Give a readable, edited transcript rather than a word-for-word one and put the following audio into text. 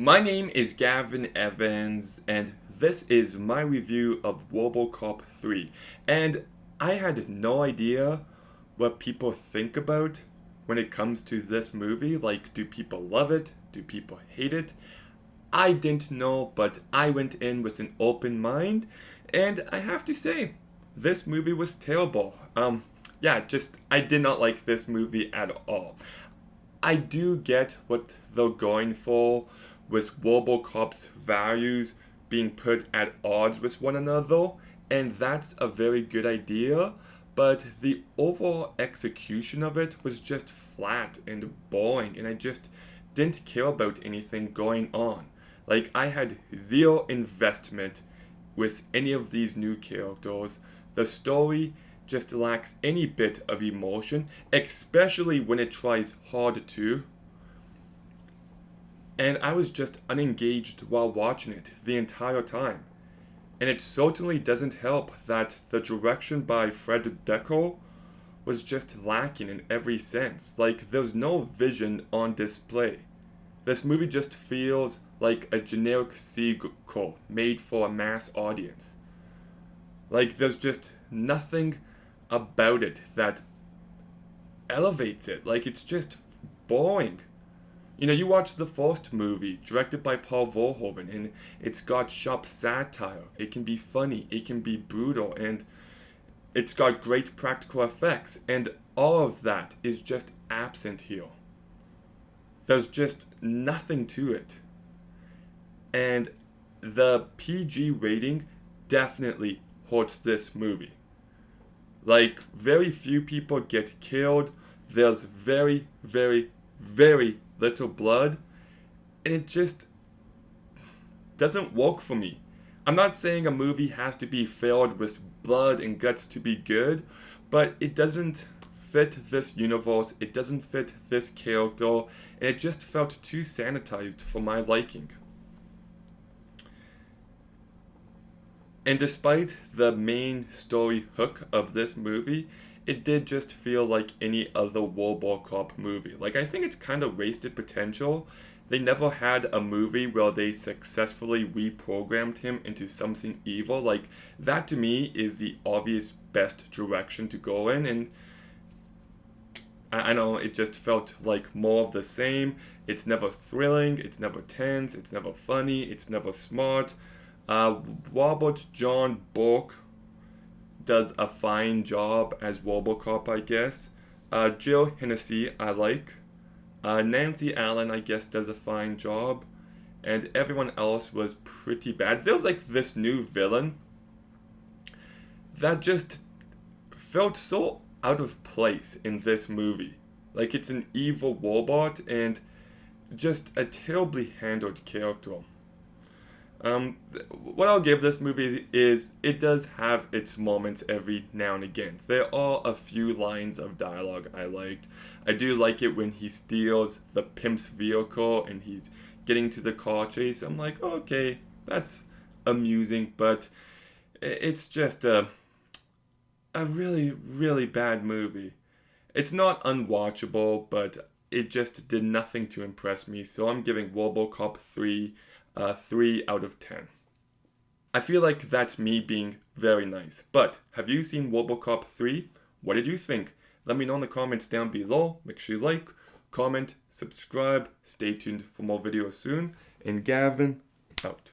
My name is Gavin Evans, and this is my review of Robocop 3. And I had no idea what people think about when it comes to this movie. Like, do people love it? Do people hate it? I didn't know, but I went in with an open mind, and I have to say, this movie was terrible. I did not like this movie at all. I do get what they're going for with Robocop's values being put at odds with one another, and that's a very good idea, but the overall execution of it was just flat and boring, and I just didn't care about anything going on. Like, I had zero investment with any of these new characters. The story just lacks any bit of emotion, especially when it tries hard to. And I was just unengaged while watching it the entire time. And it certainly doesn't help that the direction by Fred Decker was just lacking in every sense. Like, there's no vision on display. This movie just feels like a generic sequel made for a mass audience. Like, there's just nothing about it that elevates it. Like, it's just boring. You know, you watch the first movie, directed by Paul Verhoeven, and it's got sharp satire. It can be funny, it can be brutal, and it's got great practical effects, and all of that is just absent here. There's just nothing to it. And the PG rating definitely hurts this movie. Like, very few people get killed. There's very, very, very little blood. And it just doesn't work for me. I'm not saying a movie has to be filled with blood and guts to be good, but it doesn't fit this universe. It doesn't fit this character. And it just felt too sanitized for my liking. And despite the main story hook of this movie, it did just feel like any other Robocop movie. Like, I think it's kind of wasted potential. They never had a movie where they successfully reprogrammed him into something evil. Like, that to me is the obvious best direction to go in, and I know it just felt like more of the same. It's never thrilling, it's never tense, it's never funny, it's never smart. Robert John Burke does a fine job as Robocop, I guess. Jill Hennessy, I like. Nancy Allen, I guess, does a fine job. And everyone else was pretty bad. There was like this new villain that just felt so out of place in this movie. Like, it's an evil robot and just a terribly handled character. What I'll give this movie is it does have its moments every now and again. There are a few lines of dialogue I liked. I do like it when he steals the pimp's vehicle and he's getting to the car chase. I'm like, okay, that's amusing, but it's just a really, really bad movie. It's not unwatchable, but it just did nothing to impress me, so I'm giving Robocop 3 3 out of 10. I feel like that's me being very nice, but have you seen Robocop 3? What did you think? Let me know in the comments down below. Make sure you like, comment, subscribe, stay tuned for more videos soon, and Gavin, out.